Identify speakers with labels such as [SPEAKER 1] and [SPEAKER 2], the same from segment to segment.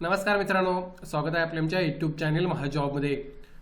[SPEAKER 1] नमस्कार मित्रांनो, स्वागत आहे आपल्या आमच्या यूट्यूब चॅनल महाजॉबमध्ये.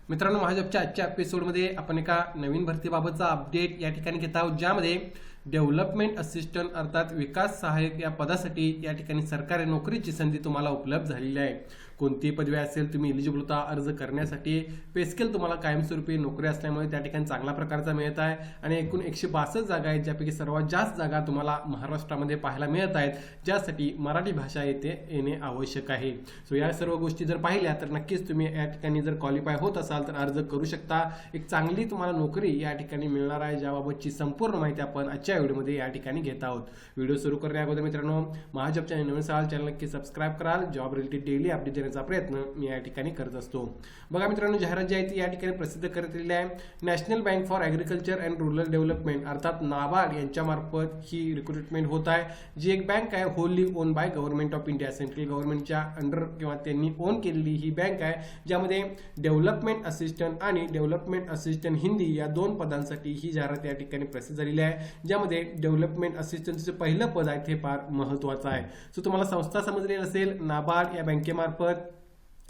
[SPEAKER 1] मित्रांनो, महाजॉबच्या आजच्या एपिसोडमध्ये आपण एका नवीन भरतीबाबतचा अपडेट या ठिकाणी घेत आहोत, ज्यामध्ये डेव्हलपमेंट असिस्टंट अर्थात विकास सहाय्यक या पदासाठी या ठिकाणी सरकारी नोकरीची संधी तुम्हाला उपलब्ध झालेली आहे. कोणती पदवी असेल तुम्ही एलिजिबल होता अर्ज करण्यासाठी. पे स्केल तुम्हाला कायमस्वरूपी नोकरी असल्यामुळे त्या ठिकाणी चांगल्या प्रकारचा मिळत आहे आणि एकूण 162 जागा आहेत, ज्यापैकी सर्वात जास्त जागा तुम्हाला महाराष्ट्रामध्ये पाहायला मिळत आहेत, ज्यासाठी मराठी भाषा येथे येणे आवश्यक आहे. सो या सर्व गोष्टी जर पाहिल्या तर नक्कीच तुम्ही या ठिकाणी जर क्वालिफाय होत असाल तर अर्ज करू शकता. एक चांगली तुम्हाला नोकरी या ठिकाणी मिळणार आहे, ज्याबाबतची संपूर्ण माहिती आपण आजच्या व्हिडिओमध्ये या ठिकाणी घेत आहोत. व्हिडिओ सुरू करण्या अगोदर मित्रांनो, महाजॉबच्या नवीन चॅनल नक्की सबस्क्राईब कराल. जॉब रिलेटेड डेली अपडेट देण्याचा प्रयत्न मी या ठिकाणी करत असतो. बघा मित्रांनो, जाहिरात जी आहे ती या ठिकाणी प्रसिद्ध करण्यात आहे. National bank for agriculture and rural development अर्थात नाबार्ड यांच्यामार्फत ही रिक्रुटमेंट होत आहे, जी एक बँक आहे Holy own by government of India. Central गव्हर्नमेंटच्या अंडर किंवा त्यांनी ओन केलेली ही बँक आहे, ज्यामध्ये डेव्हलपमेंट असिस्टंट आणि डेव्हलपमेंट असिस्टंट हिंदी या दोन पदांसाठी ही जाहिरात या ठिकाणी प्रसिद्ध झालेली आहे, ज्यामध्ये डेव्हलपमेंट असिस्टंटचे पहिलं पद आहे ते फार महत्त्वाचं आहे. सो तुम्हाला संस्था समजलेली असेल, नाबार्ड या बँकेमार्फत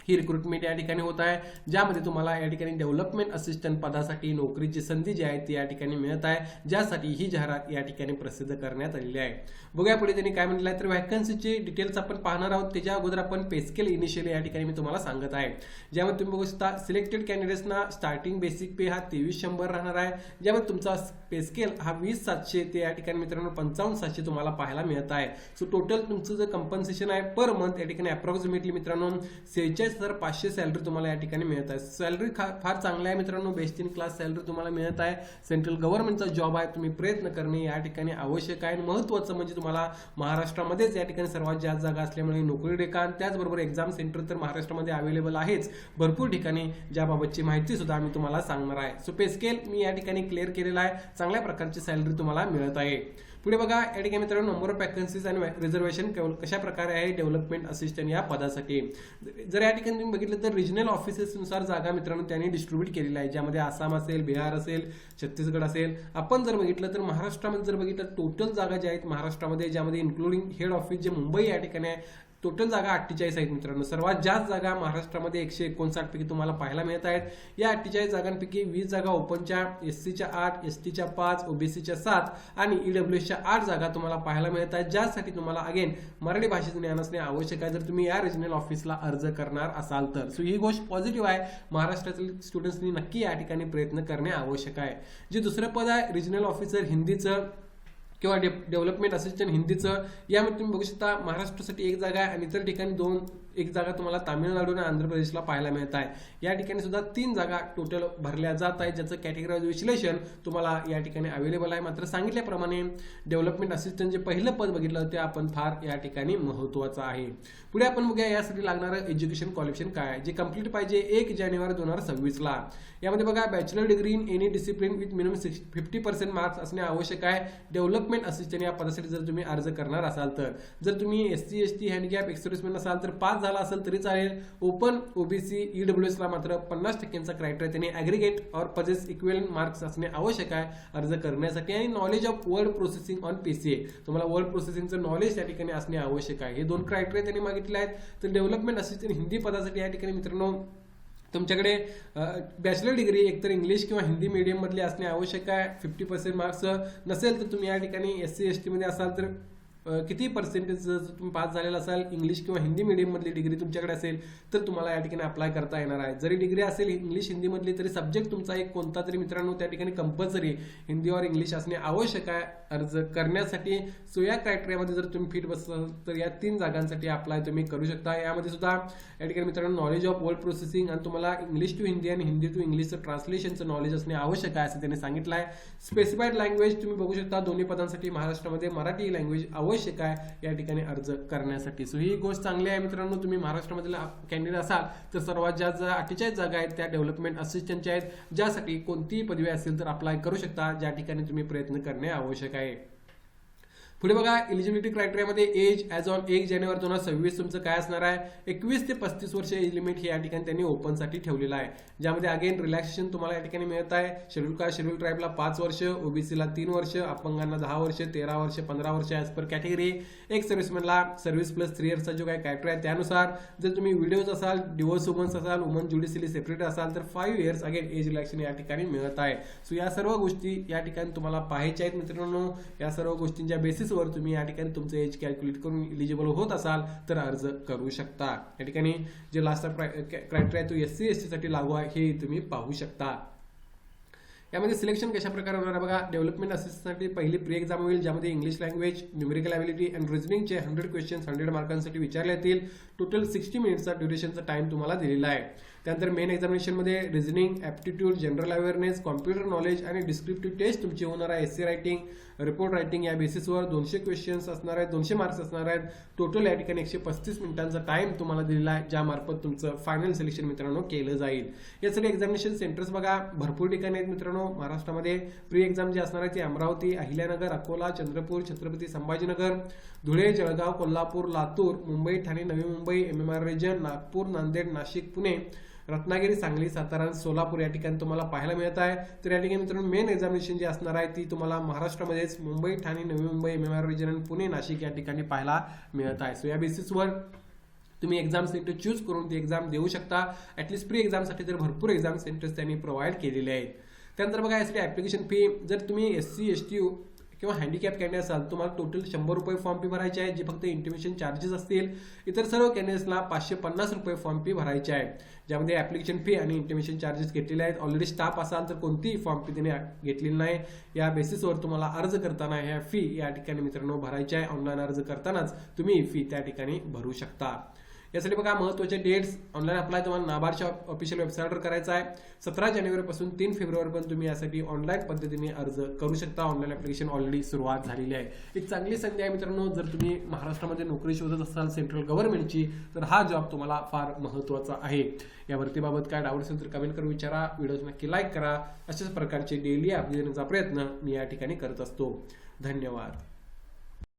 [SPEAKER 1] ही रिक्रुटमेंट या ठिकाणी होत आहे, ज्यामध्ये तुम्हाला या ठिकाणी डेव्हलपमेंट असिस्टंट पदासाठी नोकरीची संधी जी आहे ती या ठिकाणी मिळत आहे, ज्यासाठी ही जाहिरात या ठिकाणी प्रसिद्ध करण्यात आलेली आहे. बघूया पुढे त्यांनी काय म्हटलं आहे. तर व्हॅकन्सीचे डिटेल्स आपण पाहणार आहोत. त्याच्या अगोदर आपण पे स्केल इनिशियली या ठिकाणी मी तुम्हाला सांगत आहे, ज्यामध्ये तुम्ही बघू शकता सिलेक्टेड कॅन्डिडेट्सना स्टार्टिंग बेसिक पे हा 2300 राहणार आहे, ज्यामध्ये तुमचा पे स्केल हा 20,700 ते या ठिकाणी मित्रांनो 55,700 तुम्हाला पाहायला मिळत आहे. सो टोटल तुमचं जे कंपन्सेशन आहे पर मंथ या ठिकाणी अप्रॉक्सिमेटली मित्रांनो 46,500 सॅलरी तुम्हाला या ठिकाणी मिळत आहे. सॅलरी फार चांगला आहे मित्रांनो, बेस्ट इन क्लास सॅलरी तुम्हाला मिळत आहे. सेंट्रल गव्हर्नमेंटचा जॉब आहे, तुम्ही प्रयत्न करणे या ठिकाणी आवश्यक आहे. महत्त्वाचं म्हणजे तुम्हाला महाराष्ट्रामध्येच या ठिकाणी सर्वात जास्त जागा असल्यामुळे नोकरी ठिकाण त्याचबरोबर एक्झाम सेंटर तर महाराष्ट्रामध्ये अवेलेबल आहेच भरपूर ठिकाणी, ज्याबाबतची माहिती सुद्धा आम्ही तुम्हाला सांगणार आहे. सो पे स्केल मी या ठिकाणी क्लिअर केलेला आहे, चांगल्या प्रकारची सॅलरी तुम्हाला मिळत आहे. पुढे बघा या ठिकाणी मित्रांनो नंबर ऑफ वॅकन्सीज आणि रिझर्वेशन कशा प्रकारे आहे डेव्हलपमेंट असिस्टंट या पदासाठी. जर या ठिकाणी तुम्ही बघितलं तर रिजनल ऑफिसेसनुसार जागा मित्रांनो त्यांनी डिस्ट्रीब्यूट केलेल्या आहे, ज्यामध्ये आसाम असेल, बिहार असेल, छत्तीसगड असेल. आपण जर बघितलं तर महाराष्ट्रामध्ये जर बघितलं टोटल जागा ज्या आहेत महाराष्ट्रामध्ये, ज्यामध्ये इन्क्लुडिंग हेड ऑफिस जे मुंबई या ठिकाणी आहे, टोटल जागा 48 आहेत मित्रांनो. सर्वात जास्त जागा महाराष्ट्रामध्ये 159 पैकी तुम्हाला पाहायला मिळत आहेत. या 48 जागांपैकी 20 जागा ओपनच्या, एससीच्या 8, एसटीच्या 5, ओबीसीच्या 7 आणि ईडब्ल्यूएसच्या 8 जागा तुम्हाला पाहायला मिळत आहेत, ज्यासाठी तुम्हाला अगेन मराठी भाषेचं ज्ञान असणे आवश्यक आहे जर तुम्ही या रिजनल ऑफिसला अर्ज करणार असाल तर. सो ही गोष्ट पॉझिटिव्ह आहे. महाराष्ट्रातील स्टुडंट्सनी नक्की या ठिकाणी प्रयत्न करणे आवश्यक आहे. जे दुसरं पद आहे रिजनल ऑफिसर हिंदीचं किंवा डेव्हलपमेंट असिस्टंट हिंदीचं, यामध्ये तुम्ही बघू शकता महाराष्ट्रासाठी 1 जागा आहे आणि इतर ठिकाणी 1 जागा तुम्हाला तामिळनाडू आणि आंध्र प्रदेशला पाहायला मिळत आहे. या ठिकाणी सुद्धा 3 जागा टोटल भरल्या जात आहेत, ज्याचं कॅटेगरी विश्लेषण तुम्हाला या ठिकाणी अवेलेबल आहे. मात्र सांगितल्याप्रमाणे डेव्हलपमेंट असिस्टंट जे पहिलं पद बघितलं ते आपण फार या ठिकाणी महत्त्वाचं आहे. पुढे आपण बघूया यासाठी लागणारं एज्युकेशन क्वालिफिकेशन काय आहे, जे कंप्लीट पाहिजे 1 जानेवारी 2026 ला. यामध्ये बघा bachelor degree in any discipline with minimum 50% marks असणे आवश्यक आहे डेव्हलपमेंट असिस्टंट या पदासाठी जर तुम्ही अर्ज करणार असाल तर. जर तुम्ही एससी एसटी हँडिकॅप एक्सर्व्हिसमॅन असाल तर पास झाला असेल तरी चालेल. ओपन ओबीसी ईडब्ल्यूएस ला मात्र 50% क्रायटेरिया त्यांनी ॲग्रिगेट और पजेस इक्विव्हॅलेंट मार्क्स असणे आवश्यक आहे अर्ज करण्यासाठी. आणि knowledge of word processing on PCA, तुम्हाला वर्ड प्रोसेसिंगचं नॉलेज या ठिकाणी असणे आवश्यक आहे. हे 2 क्रायटेरिया त्यांनी मागितले आहेत. तर डेव्हलपमेंट असिस्टंट हिंदी पदासाठी या ठिकाणी मित्रांनो तुमच्याकडे बॅचलर डिग्री एकतर इंग्लिश किंवा हिंदी मीडियम मधली असणे आवश्यक आहे. 50% मार्क्स नसेल तर तुम्ही या ठिकाणी एससी एसटी मध्ये असाल तर किती पर्सेंटेज जर तुम्ही पास झालेला असाल इंग्लिश किंवा हिंदी मीडियम मधली डिग्री तुमच्याकडे असेल तर तुम्हाला या ठिकाणी अप्लाय करता येणार आहे. जरी डिग्री असेल इंग्लिश हिंदी मधली तरी सब्जेक्ट तुमचा एक कोणता तरी मित्रांनो त्या ठिकाणी कंपल्सरी हिंदी और इंग्लिश असणे आवश्यक आहे अर्ज करण्यासाठी. सो या क्रायटेरियामध्ये जर तुम्ही फिट बसला तर या 3 जागांसाठी अप्लाय तुम्ही करू शकता. यामध्ये सुद्धा या ठिकाणी मित्रांनो नॉलेज ऑफ वर्ड प्रोसेसिंग आणि तुम्हाला इंग्लिश टू हिंदी आणि हिंदी टू इंग्लिशचं ट्रान्सलेशनचं नॉलेज असणे आवश्यक आहे असं त्यांनी सांगितलं आहे. स्पेसिफाईड लँग्वेज तुम्ही बघू शकता दोन्ही पदांसाठी महाराष्ट्रामध्ये मराठी लँग्वेज आवश्यक आहे या ठिकाणी अर्ज करण्यासाठी. सो ही गोष्ट चांगली आहे मित्रांनो. तुम्ही महाराष्ट्रामधील कॅन्डिडेट असाल तर सर्वात जास्त 48 जागा आहेत त्या डेव्हलपमेंट असिस्टंटच्या आहेत, ज्यासाठी कोणतीही पदवी असेल तर अप्लाय करू शकता, ज्या ठिकाणी तुम्ही प्रयत्न करणे आवश्यक आहे. पुढे बघा एलिजिबिलिटी क्रायटेरियामध्ये एज ॲज ऑन 1 जानेवारी 2026 तुमचं काय असणार आहे, 21 ते 35 वर्ष एज लिमिट हे या ठिकाणी त्यांनी ओपनसाठी ठेवलेलं आहे, ज्यामध्ये अगेन रिलॅक्सेशन तुम्हाला या ठिकाणी मिळत आहे. शेड्यूल कास्ट शेड्यूल ट्राईबला 5 वर्ष, ओबीसीला 3 वर्ष, अपंगांना 10 वर्ष, 13 वर्ष, 15 वर्ष ॲज पर कॅटेगरी. एक सर्व्हिसमॅनला सर्व्हिस प्लस 3 इयर्सचा जो काय क्रायटेरिया आहे त्यानुसार. जर तुम्ही विडोज असाल, डिवोर्स वुमन्स असाल, वुमन ज्युडिशियली सेपरेट असाल तर 5 इयर्स अगेन एज रिलॅक्सेशन या ठिकाणी मिळत आहे. सो या सर्व गोष्टी या ठिकाणी तुम्हाला पाहायच्या आहेत मित्रांनो. या सर्व गोष्टींच्या बेसिसवर तुम्ही या ठिकाणी तुमचं एज कॅल्क्युलेट करून इलिजिबल होत असाल तर अर्ज करू शकता. या ठिकाणी जे लास्ट क्रायटेरिया तो SC ST साठी लागू आहे हे तुम्ही पाहू शकता. यामध्ये सिलेक्शन कशा प्रकारे होणार आहे बघा. डेव्हलपमेंट असिस्टंटसाठी पहिली प्री एक्झाम होईल, ज्यामध्ये English language, numerical ability and रिझनिंगचे 100 क्वेश्चन्स 100 मार्कांसाठी विचारले येतील. टोटल 60 मिनिट्सचा ड्युरेशनचा टाइम तुम्हाला दिलेला आहे. त्यानंतर मेन एक्झामिनेशनमध्ये रिझनिंग, aptitude, general awareness, computer knowledge आणि डिस्क्रिप्टिव्ह टेस्ट तुमची होणार आहे. एस्से रायटिंग, रिपोर्ट रायटिंग या बेसिसवर 200 क्वेश्चन्स असणार आहेत, 200 मार्क्स असणार आहेत. टोटल या ठिकाणी 135 मिनिटांचा टाइम तुम्हाला दिलेला आहे, ज्यामार्फत तुमचं फायनल सिलेक्शन मित्रांनो केलं जाईल. यासाठी एक्झामिनेशन सेंटर्स बघा भरपूर ठिकाणी आहेत मित्रांनो. महाराष्ट्रामध्ये प्री एक्झाम जी असणार आहे ती अमरावती, अहिल्यानगर, अकोला, चंद्रपूर, छत्रपती संभाजीनगर, धुळे, जळगाव, कोल्हापूर, लातूर, मुंबई, ठाणे, नवी मुंबई, MMR रिजन, नागपूर, नांदेड, नाशिक, पुणे, रत्नागिरी, सांगली, सातारा, सोलापूर या ठिकाणी तुम्हाला पाहायला मिळत आहे. तर या ठिकाणी मित्रांनो मेन एक्झामिनेशन जी असणार आहे ती तुम्हाला महाराष्ट्रामध्येच मुंबई, ठाणे, नवी मुंबई, MMR रिजन आणि पुणे, नाशिक या ठिकाणी पाहायला मिळत आहे. सो या बेसिसवर तुम्ही एक्झाम सेंटर चूज करून ती एक्झाम देऊ शकता. ॲटलिस्ट प्री एक्झामसाठी तर भरपूर एक्झाम सेंटर्स त्यांनी प्रोव्हाइड केलेले आहेत. त्यानंतर बघा यासाठी ॲप्लिकेशन फी, जर तुम्ही SC ST किंवा हँडिकॅप कॅन्डिडेट असाल तुम्हाला टोटल 100 रुपये फॉर्म फी भरायची आहे, जे फक्त इंटिमेशन चार्जेस असतील. इतर सर्व कॅन्डिडेट्सला 550 रुपये फॉर्म फी भरायची आहे, ज्यामध्ये ॲप्लिकेशन फी आणि इंटिमेशन चार्जेस घेतलेले आहेत. ऑलरेडी स्टाफ असाल तर कोणतीही फॉर्म फी त्याने घेतलेली नाही. या बेसिसवर तुम्हाला अर्ज करताना ह्या फी या ठिकाणी मित्रांनो भरायची आहे. ऑनलाईन अर्ज करतानाच तुम्ही फी त्या ठिकाणी भरू शकता. यासाठी बघा महत्त्वाचे डेट्स, ऑनलाईन अप्लाय तुम्हाला नाबार्डच्या ऑफिशियल वेबसाईटवर करायचा आहे. 17 जानेवारीपासून 3 फेब्रुवारीपर्यंत तुम्ही यासाठी ऑनलाईन पद्धतीने अर्ज करू शकता. ऑनलाईन ॲप्लिकेशन ऑलरेडी सुरुवात झालेली आहे. एक चांगली संधी आहे मित्रांनो. जर तुम्ही महाराष्ट्रामध्ये नोकरी शोधत असाल सेंट्रल गव्हर्नमेंटची तर हा जॉब तुम्हाला फार महत्त्वाचा आहे. या भरतीबाबत काय डाऊट असेल तर कमेंट करून विचारा. व्हिडिओ नक्की लाईक करा. अशाच प्रकारचे डेली अपडेट देण्याचा प्रयत्न मी या ठिकाणी करत असतो. धन्यवाद.